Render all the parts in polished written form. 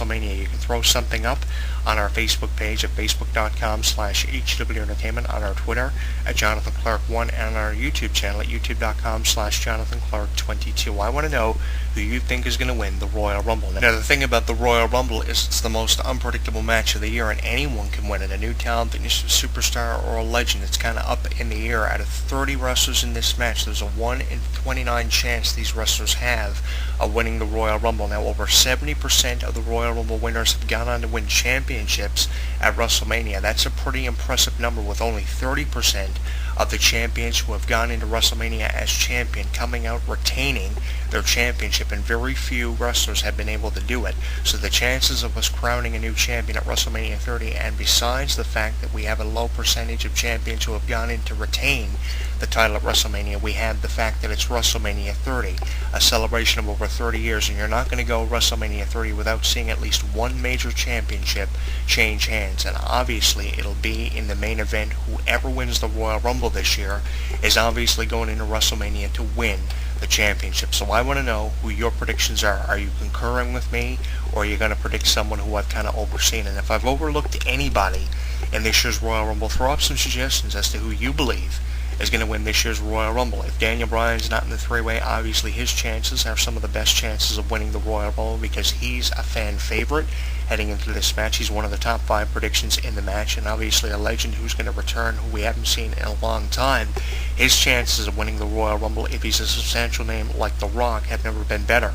WrestleMania. You can throw something up on our Facebook page at facebook.com/HW Entertainment, on our Twitter at Jonathan Clarke1, and on our YouTube channel at youtube.com/Jonathan Clarke22. I want to know who you think is going to win the Royal Rumble. Now, the thing about the Royal Rumble is it's the most unpredictable match of the year, and anyone can win it. A new talent, a new superstar, or a legend. It's kind of up in the air. Out of 30 wrestlers in this match, there's a 1 in 29 chance these wrestlers have of winning the Royal Rumble. Now, over 70% of the Royal Rumble winners have gone on to win championships at WrestleMania. That's a pretty impressive number, with only 30% of the champions who have gone into WrestleMania as champion coming out retaining their championship, and very few wrestlers have been able to do it. So the chances of us crowning a new champion at WrestleMania 30, and besides the fact that we have a low percentage of champions who have gone in to retain the title at WrestleMania, we have the fact that it's WrestleMania 30, a celebration of over 30 years, and you're not going to go WrestleMania 30 without seeing at least one major championship change hands, and obviously it'll be in the main event. Whoever wins the Royal Rumble this year is obviously going into WrestleMania to win the championship. So I want to know who your predictions are. Are you concurring with me, or are you going to predict someone who I've kind of overseen? And if I've overlooked anybody in this year's Royal Rumble, throw up some suggestions as to who you believe is going to win this year's Royal Rumble. If Daniel Bryan's not in the three-way, obviously his chances are some of the best chances of winning the Royal Rumble, because he's a fan favorite heading into this match. He's one of the top 5 predictions in the match, and obviously a legend who's going to return, who we haven't seen in a long time. His chances of winning the Royal Rumble, if he's a substantial name like The Rock, have never been better.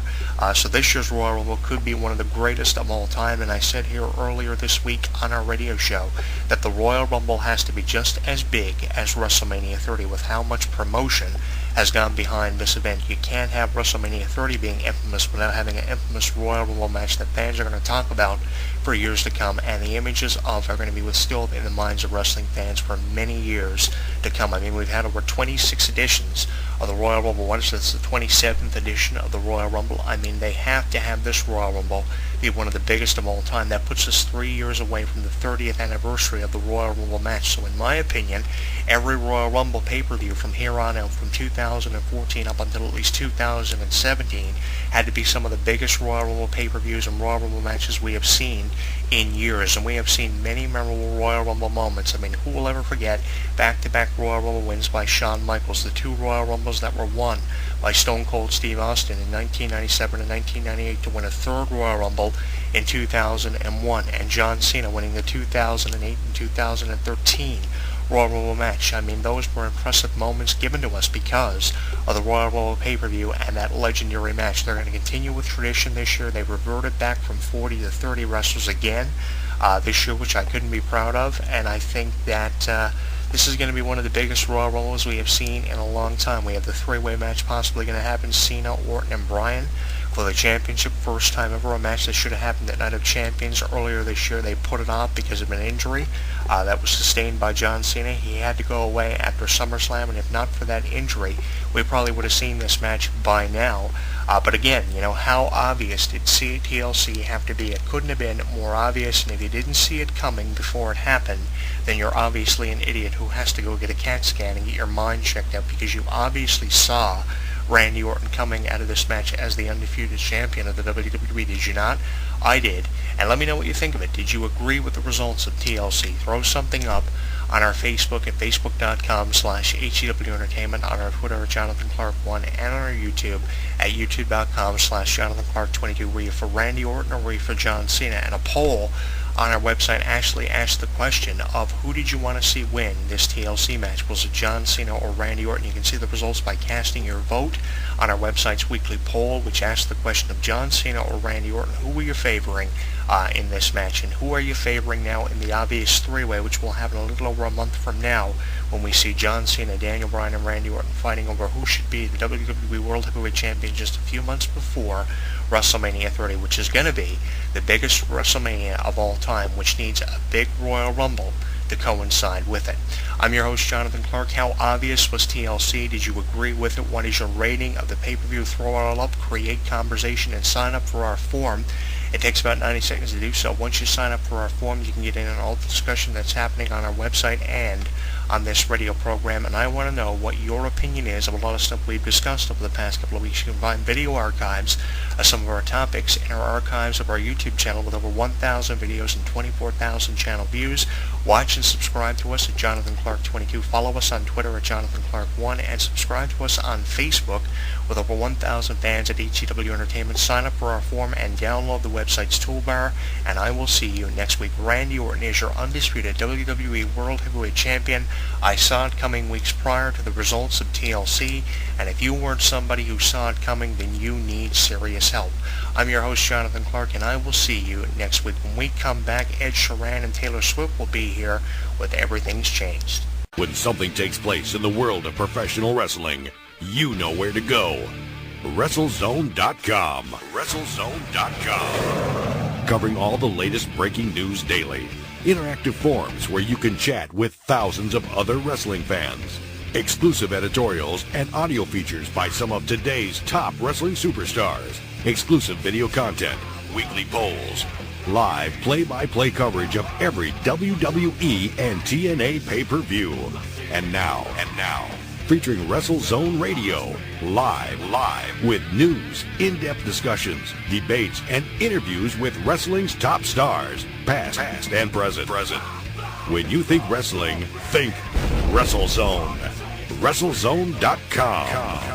So this year's Royal Rumble could be one of the greatest of all time, and I said here earlier this week on our radio show that the Royal Rumble has to be just as big as WrestleMania 30 with how much promotion has gone behind this event. You can't have WrestleMania 30 being infamous without having an infamous Royal Rumble match that fans are going to talk about for years to come, and the images of are going to be instilled in the minds of wrestling fans for many years to come. I mean, we've had over 26 editions of the Royal Rumble. What is this, the 27th edition of the Royal Rumble? I mean, they have to have this Royal Rumble be one of the biggest of all time. That puts us 3 years away from the 30th anniversary of the Royal Rumble match. So in my opinion, every Royal Rumble pay-per-view from here on out, from 2014 up until at least 2017, had to be some of the biggest Royal Rumble pay-per-views and Royal Rumble matches we have seen in years. And we have seen many memorable Royal Rumble moments. I mean, who will ever forget back-to-back Royal Rumble wins by Shawn Michaels, the 2 Royal Rumbles that were won by Stone Cold Steve Austin in 1997 and 1998 to win a 3rd Royal Rumble in 2001, and John Cena winning the 2008 and 2013 Royal Rumble match. I mean, those were impressive moments given to us because of the Royal Rumble pay-per-view and that legendary match. They're going to continue with tradition this year. They reverted back from 40 to 30 wrestlers again this year, which I couldn't be proud of, and I think that this is going to be one of the biggest Royal Rumbles we have seen in a long time. We have the 3-way match possibly going to happen, Cena, Orton, and Bryan for the championship. First time ever, a match that should have happened at Night of Champions earlier this year. They put it off because of an injury that was sustained by John Cena. He had to go away after SummerSlam, and if not for that injury, we probably would have seen this match by now. But again, you know, how obvious did TLC have to be? It couldn't have been more obvious, and if you didn't see it coming before it happened, then you're obviously an idiot who has to go get a CAT scan and get your mind checked out, because you obviously saw Randy Orton coming out of this match as the undefeated champion of the WWE. Did you not? I did. And let me know what you think of it. Did you agree with the results of TLC? Throw something up on our Facebook at facebook.com/HEW Entertainment, on our Twitter at Jonathan Clarke1, and on our YouTube at youtube.com/Jonathan Clarke22. Were you for Randy Orton or were you for John Cena? And a poll on our website actually asked the question of who did you want to see win this TLC match? Was it John Cena or Randy Orton? You can see the results by casting your vote on our website's weekly poll, which asked the question of John Cena or Randy Orton. Who were you favoring in this match? And who are you favoring now in the obvious 3-way, which will happen a little over a month from now when we see John Cena, Daniel Bryan, and Randy Orton fighting over who should be the WWE World Heavyweight Champion just a few months before WrestleMania 30, which is going to be the biggest WrestleMania of all time, which needs a big Royal Rumble to coincide with it. I'm your host, Jonathan Clarke. How obvious was TLC? Did you agree with it? What is your rating of the pay-per-view? Throw it all up, create conversation, and sign up for our forum. It takes about 90 seconds to do so. Once you sign up for our forum, you can get in on all the discussion that's happening on our website and on this radio program, and I want to know what your opinion is of a lot of stuff we've discussed over the past couple of weeks. You can find video archives of some of our topics in our archives of our YouTube channel with over 1,000 videos and 24,000 channel views. Watch and subscribe to us at Jonathan Clarke 22. Follow us on Twitter at Jonathan Clarke 1, and subscribe to us on Facebook with over 1,000 fans at HCW Entertainment. Sign up for our forum and download the website's toolbar, and I will see you next week. Randy Orton is your undisputed WWE World Heavyweight Champion. I saw it coming weeks prior to the results of TLC, and if you weren't somebody who saw it coming, then you need serious help. I'm your host, Jonathan Clarke, and I will see you next week. When we come back, Ed Sheeran and Taylor Swift will be here with Everything's Changed. When something takes place in the world of professional wrestling, you know where to go. WrestleZone.com. WrestleZone.com. Covering all the latest breaking news daily. Interactive forums where you can chat with thousands of other wrestling fans. Exclusive editorials and audio features by some of today's top wrestling superstars. Exclusive video content, weekly polls, live play-by-play coverage of every WWE and TNA pay-per-view. And now, featuring WrestleZone Radio, live with news, in-depth discussions, debates, and interviews with wrestling's top stars, past and present. When you think wrestling, think WrestleZone. WrestleZone.com.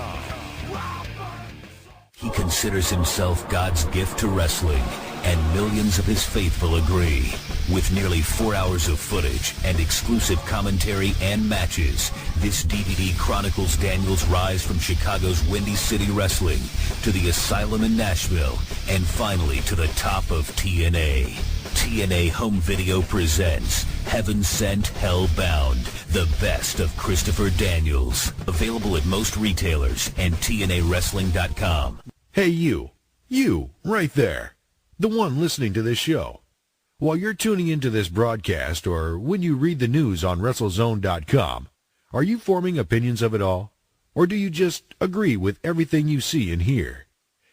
He considers himself God's gift to wrestling, and millions of his faithful agree. With nearly 4 hours of footage and exclusive commentary and matches, this DVD chronicles Daniel's rise from Chicago's Windy City Wrestling to the Asylum in Nashville, and finally to the top of TNA. TNA Home Video presents Heaven Sent, Hell Bound, the best of Christopher Daniels. Available at most retailers and TNAWrestling.com. Hey, you right there, the one listening to this show. While you're tuning into this broadcast or when you read the news on WrestleZone.com, are you forming opinions of it all? Or do you just agree with everything you see and hear?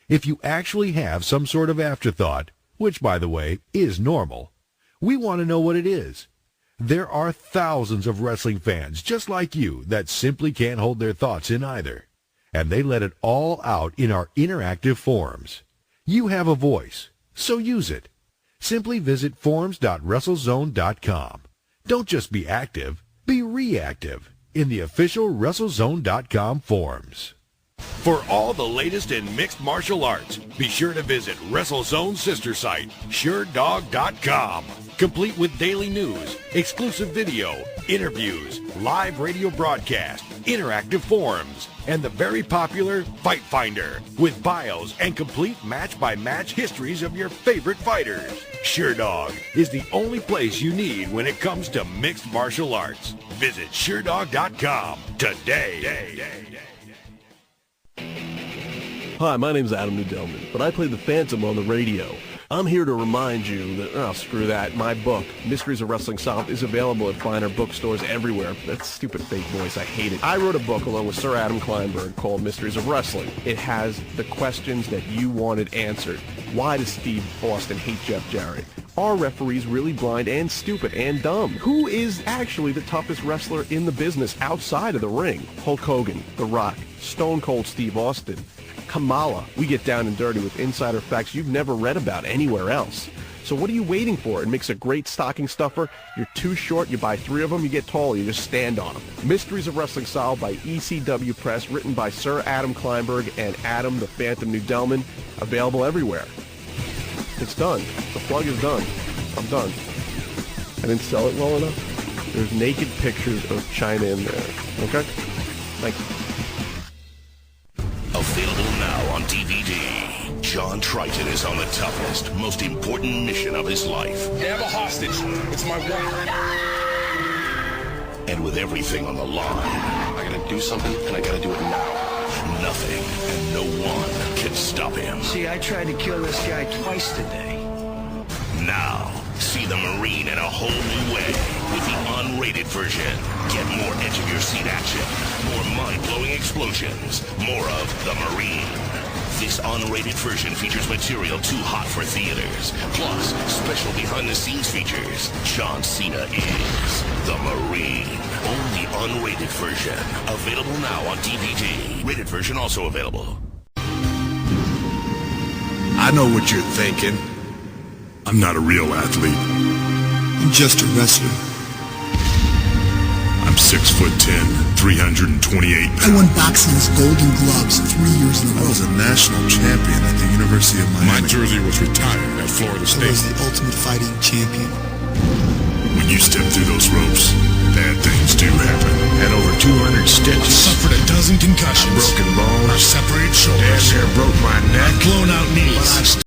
If you actually have some sort of afterthought, which, by the way, is normal, we want to know what it is. There are thousands of wrestling fans just like you that simply can't hold their thoughts in either, and they let it all out in our interactive forums. You have a voice, so use it. Simply visit forums.WrestleZone.com. Don't just be active, be reactive in the official WrestleZone.com forums. For all the latest in mixed martial arts, be sure to visit WrestleZone's sister site, SureDog.com. Complete with daily news, exclusive video, interviews, live radio broadcast, interactive forums, and the very popular Fight Finder with bios and complete match-by-match histories of your favorite fighters. SureDog is the only place you need when it comes to mixed martial arts. Visit SureDog.com today. Hi, my name's Adam Nudelman, but I play the Phantom on the radio. I'm here to remind you that, screw that, my book, Mysteries of Wrestling Solved, is available at finer bookstores everywhere. That stupid fake voice, I hate it. I wrote a book along with Sir Adam Kleinberg called Mysteries of Wrestling. It has the questions that you wanted answered. Why does Steve Austin hate Jeff Jarrett? Are referees really blind and stupid and dumb? Who is actually the toughest wrestler in the business outside of the ring? Hulk Hogan, The Rock, Stone Cold Steve Austin, Kamala. We get down and dirty with insider facts you've never read about anywhere else. So what are you waiting for? It makes a great stocking stuffer. You're too short, you buy 3 of them, you get tall, you just stand on them. Mysteries of Wrestling Solved by ECW Press, written by Sir Adam Kleinberg and Adam the Phantom Nudelman. Available everywhere. It's done. The plug is done. I'm done. I didn't sell it well enough. There's naked pictures of China in there. Okay? Thank you. Available now on DVD. John Triton is on the toughest, most important mission of his life. They have a hostage. It's my wife. And with everything on the line, I gotta do something, and I gotta do it now. nothing and no one can stop him. See, I tried to kill this guy twice today. Now, see the Marine in a whole new way with the unrated version. Get more edge-of-your-seat action, more mind-blowing explosions, more of the Marine. This unrated version features material too hot for theaters. Plus, special behind-the-scenes features. John Cena is the Marine. Only unrated version. Available now on DVD. Rated version also available. I know what you're thinking. I'm not a real athlete. I'm just a wrestler. I'm 6'10", 328 pounds. I won boxing's Golden Gloves 3 years in a row. I was a national champion at the University of Miami. My jersey was retired at Florida State. I was the ultimate fighting champion. When you step through those ropes, bad things do happen. Had over 200 stitches. I suffered a dozen concussions. I broke